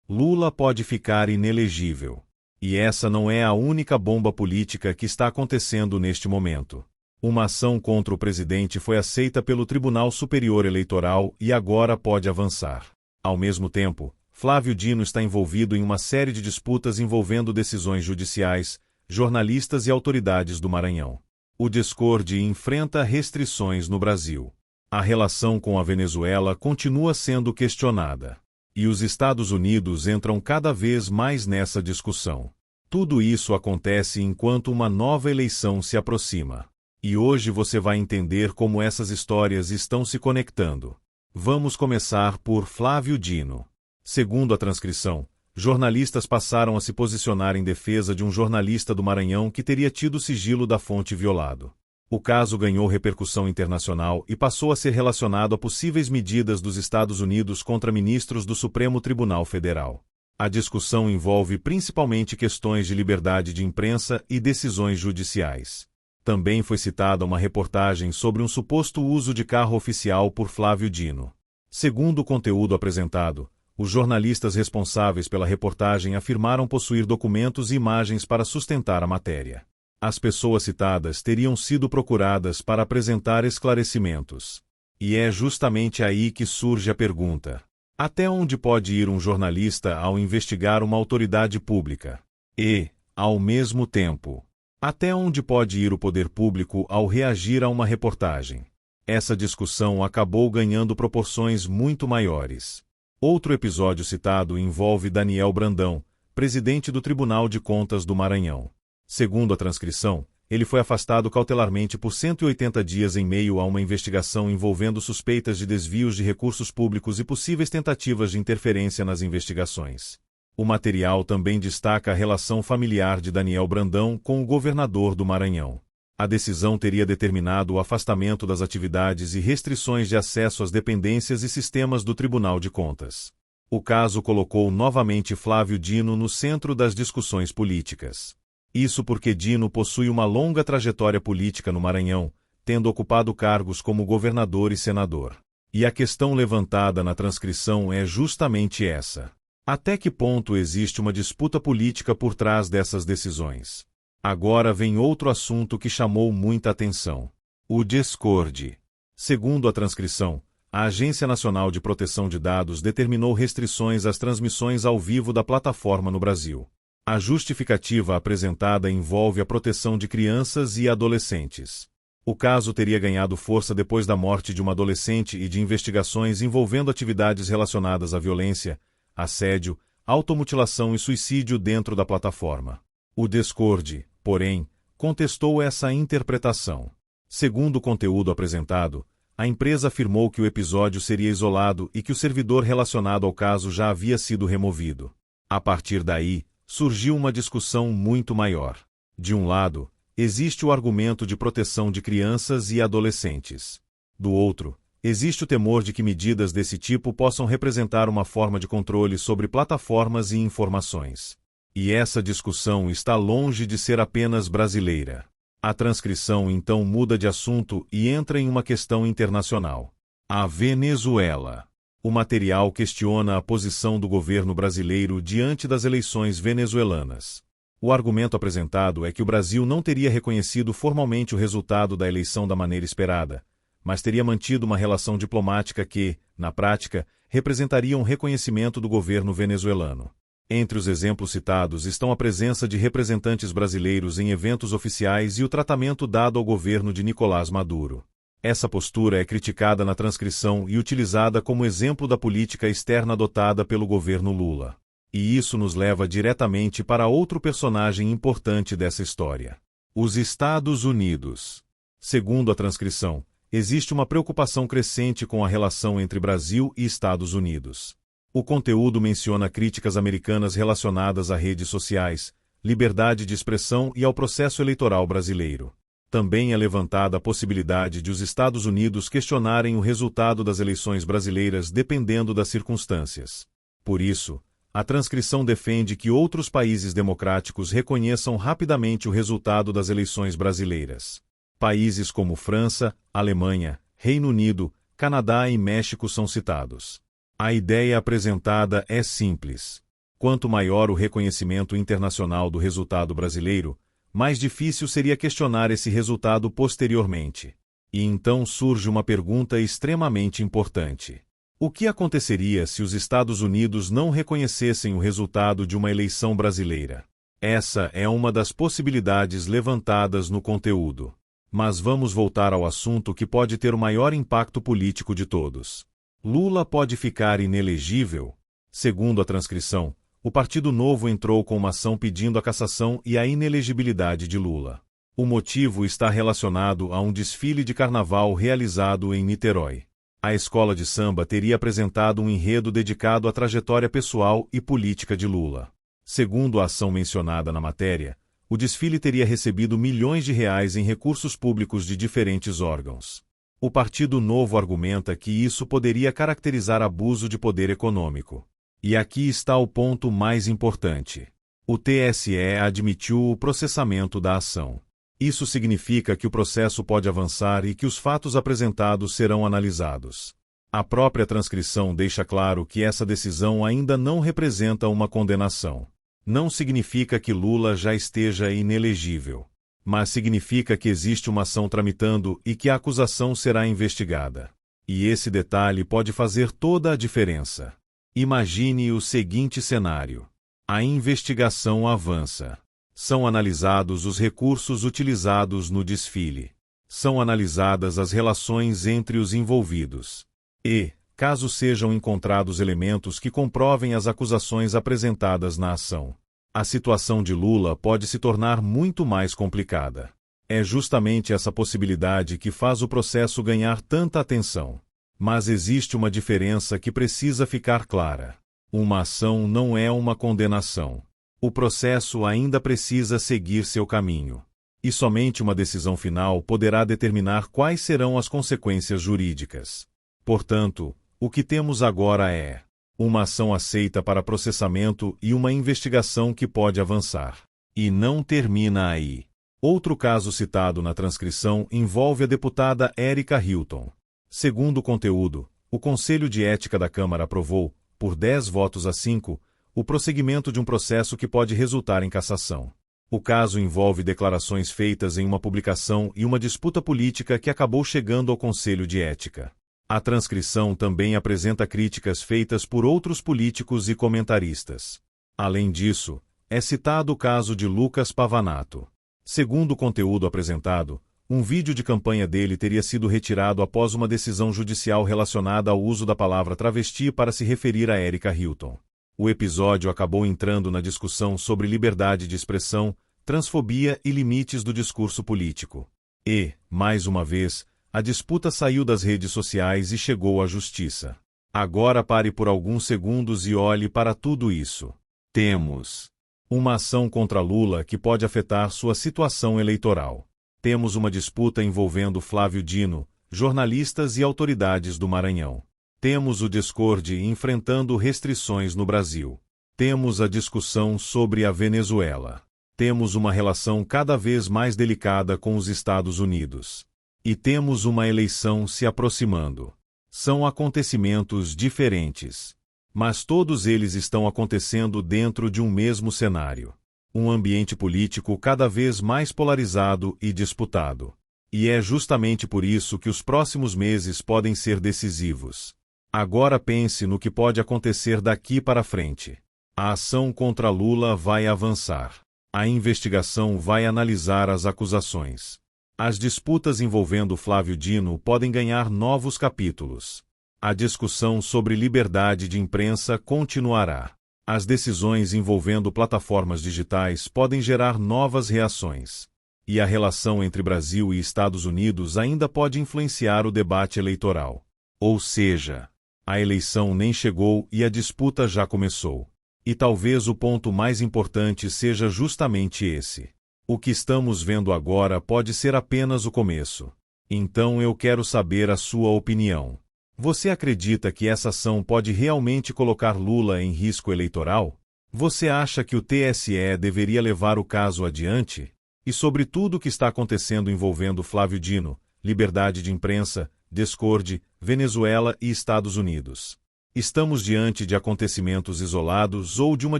Lula pode ficar inelegível. E essa não é a única bomba política que está acontecendo neste momento. Uma ação contra o presidente foi aceita pelo Tribunal Superior Eleitoral e agora pode avançar. Ao mesmo tempo, Flávio Dino está envolvido em uma série de disputas envolvendo decisões judiciais, jornalistas e autoridades do Maranhão. O Discord enfrenta restrições no Brasil. A relação com a Venezuela continua sendo questionada. E os Estados Unidos entram cada vez mais nessa discussão. Tudo isso acontece enquanto uma nova eleição se aproxima. E hoje você vai entender como essas histórias estão se conectando. Vamos começar por Flávio Dino. Segundo a transcrição, jornalistas passaram a se posicionar em defesa de um jornalista do Maranhão que teria tido o sigilo da fonte violado. O caso ganhou repercussão internacional e passou a ser relacionado a possíveis medidas dos Estados Unidos contra ministros do Supremo Tribunal Federal. A discussão envolve principalmente questões de liberdade de imprensa e decisões judiciais. Também foi citada uma reportagem sobre um suposto uso de carro oficial por Flávio Dino. Segundo o conteúdo apresentado, os jornalistas responsáveis pela reportagem afirmaram possuir documentos e imagens para sustentar a matéria. As pessoas citadas teriam sido procuradas para apresentar esclarecimentos. E é justamente aí que surge a pergunta: até onde pode ir um jornalista ao investigar uma autoridade pública? E, ao mesmo tempo, até onde pode ir o poder público ao reagir a uma reportagem? Essa discussão acabou ganhando proporções muito maiores. Outro episódio citado envolve Daniel Brandão, presidente do Tribunal de Contas do Maranhão. Segundo a transcrição, ele foi afastado cautelarmente por 180 dias em meio a uma investigação envolvendo suspeitas de desvios de recursos públicos e possíveis tentativas de interferência nas investigações. O material também destaca a relação familiar de Daniel Brandão com o governador do Maranhão. A decisão teria determinado o afastamento das atividades e restrições de acesso às dependências e sistemas do Tribunal de Contas. O caso colocou novamente Flávio Dino no centro das discussões políticas. Isso porque Dino possui uma longa trajetória política no Maranhão, tendo ocupado cargos como governador e senador. E a questão levantada na transcrição é justamente essa: até que ponto existe uma disputa política por trás dessas decisões? Agora vem outro assunto que chamou muita atenção: o Discord. Segundo a transcrição, a Agência Nacional de Proteção de Dados determinou restrições às transmissões ao vivo da plataforma no Brasil. A justificativa apresentada envolve a proteção de crianças e adolescentes. O caso teria ganhado força depois da morte de uma adolescente e de investigações envolvendo atividades relacionadas à violência, assédio, automutilação e suicídio dentro da plataforma. O Discord, porém, contestou essa interpretação. Segundo o conteúdo apresentado, a empresa afirmou que o episódio seria isolado e que o servidor relacionado ao caso já havia sido removido. A partir daí, surgiu uma discussão muito maior. De um lado, existe o argumento de proteção de crianças e adolescentes. Do outro, existe o temor de que medidas desse tipo possam representar uma forma de controle sobre plataformas e informações. E essa discussão está longe de ser apenas brasileira. A transcrição então muda de assunto e entra em uma questão internacional: a Venezuela. O material questiona a posição do governo brasileiro diante das eleições venezuelanas. O argumento apresentado é que o Brasil não teria reconhecido formalmente o resultado da eleição da maneira esperada, mas teria mantido uma relação diplomática que, na prática, representaria um reconhecimento do governo venezuelano. Entre os exemplos citados estão a presença de representantes brasileiros em eventos oficiais e o tratamento dado ao governo de Nicolás Maduro. Essa postura é criticada na transcrição e utilizada como exemplo da política externa adotada pelo governo Lula. E isso nos leva diretamente para outro personagem importante dessa história: os Estados Unidos. Segundo a transcrição, existe uma preocupação crescente com a relação entre Brasil e Estados Unidos. O conteúdo menciona críticas americanas relacionadas a redes sociais, liberdade de expressão e ao processo eleitoral brasileiro. Também é levantada a possibilidade de os Estados Unidos questionarem o resultado das eleições brasileiras dependendo das circunstâncias. Por isso, a transcrição defende que outros países democráticos reconheçam rapidamente o resultado das eleições brasileiras. Países como França, Alemanha, Reino Unido, Canadá e México são citados. A ideia apresentada é simples. Quanto maior o reconhecimento internacional do resultado brasileiro, mais difícil seria questionar esse resultado posteriormente. E então surge uma pergunta extremamente importante. O que aconteceria se os Estados Unidos não reconhecessem o resultado de uma eleição brasileira? Essa é uma das possibilidades levantadas no conteúdo. Mas vamos voltar ao assunto que pode ter o maior impacto político de todos. Lula pode ficar inelegível? Segundo a transcrição, o Partido Novo entrou com uma ação pedindo a cassação e a inelegibilidade de Lula. O motivo está relacionado a um desfile de carnaval realizado em Niterói. A escola de samba teria apresentado um enredo dedicado à trajetória pessoal e política de Lula. Segundo a ação mencionada na matéria, o desfile teria recebido milhões de reais em recursos públicos de diferentes órgãos. O Partido Novo argumenta que isso poderia caracterizar abuso de poder econômico. E aqui está o ponto mais importante. O TSE admitiu o processamento da ação. Isso significa que o processo pode avançar e que os fatos apresentados serão analisados. A própria transcrição deixa claro que essa decisão ainda não representa uma condenação. Não significa que Lula já esteja inelegível, mas significa que existe uma ação tramitando e que a acusação será investigada. E esse detalhe pode fazer toda a diferença. Imagine o seguinte cenário. A investigação avança. São analisados os recursos utilizados no desfile. São analisadas as relações entre os envolvidos. E, caso sejam encontrados elementos que comprovem as acusações apresentadas na ação, a situação de Lula pode se tornar muito mais complicada. É justamente essa possibilidade que faz o processo ganhar tanta atenção. Mas existe uma diferença que precisa ficar clara. Uma ação não é uma condenação. O processo ainda precisa seguir seu caminho. E somente uma decisão final poderá determinar quais serão as consequências jurídicas. Portanto, o que temos agora é uma ação aceita para processamento e uma investigação que pode avançar. E não termina aí. Outro caso citado na transcrição envolve a deputada Érica Hilton. Segundo o conteúdo, o Conselho de Ética da Câmara aprovou, por 10 votos a 5, o prosseguimento de um processo que pode resultar em cassação. O caso envolve declarações feitas em uma publicação e uma disputa política que acabou chegando ao Conselho de Ética. A transcrição também apresenta críticas feitas por outros políticos e comentaristas. Além disso, é citado o caso de Lucas Pavanato. Segundo o conteúdo apresentado, um vídeo de campanha dele teria sido retirado após uma decisão judicial relacionada ao uso da palavra travesti para se referir a Érica Hilton. O episódio acabou entrando na discussão sobre liberdade de expressão, transfobia e limites do discurso político. E, mais uma vez, a disputa saiu das redes sociais e chegou à justiça. Agora pare por alguns segundos e olhe para tudo isso. Temos uma ação contra Lula que pode afetar sua situação eleitoral. Temos uma disputa envolvendo Flávio Dino, jornalistas e autoridades do Maranhão. Temos o Discord enfrentando restrições no Brasil. Temos a discussão sobre a Venezuela. Temos uma relação cada vez mais delicada com os Estados Unidos. E temos uma eleição se aproximando. São acontecimentos diferentes. Mas todos eles estão acontecendo dentro de um mesmo cenário. Um ambiente político cada vez mais polarizado e disputado. E é justamente por isso que os próximos meses podem ser decisivos. Agora pense no que pode acontecer daqui para frente. A ação contra Lula vai avançar. A investigação vai analisar as acusações. As disputas envolvendo Flávio Dino podem ganhar novos capítulos. A discussão sobre liberdade de imprensa continuará. As decisões envolvendo plataformas digitais podem gerar novas reações. E a relação entre Brasil e Estados Unidos ainda pode influenciar o debate eleitoral. Ou seja, a eleição nem chegou e a disputa já começou. E talvez o ponto mais importante seja justamente esse. O que estamos vendo agora pode ser apenas o começo. Então eu quero saber a sua opinião. Você acredita que essa ação pode realmente colocar Lula em risco eleitoral? Você acha que o TSE deveria levar o caso adiante? E sobre tudo o que está acontecendo envolvendo Flávio Dino, liberdade de imprensa, Discord, Venezuela e Estados Unidos. Estamos diante de acontecimentos isolados ou de uma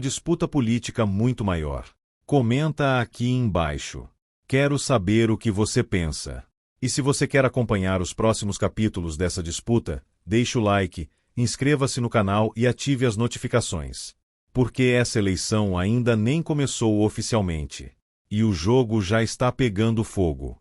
disputa política muito maior? Comenta aqui embaixo. Quero saber o que você pensa. E se você quer acompanhar os próximos capítulos dessa disputa, deixe o like, inscreva-se no canal e ative as notificações. Porque essa eleição ainda nem começou oficialmente. E o jogo já está pegando fogo.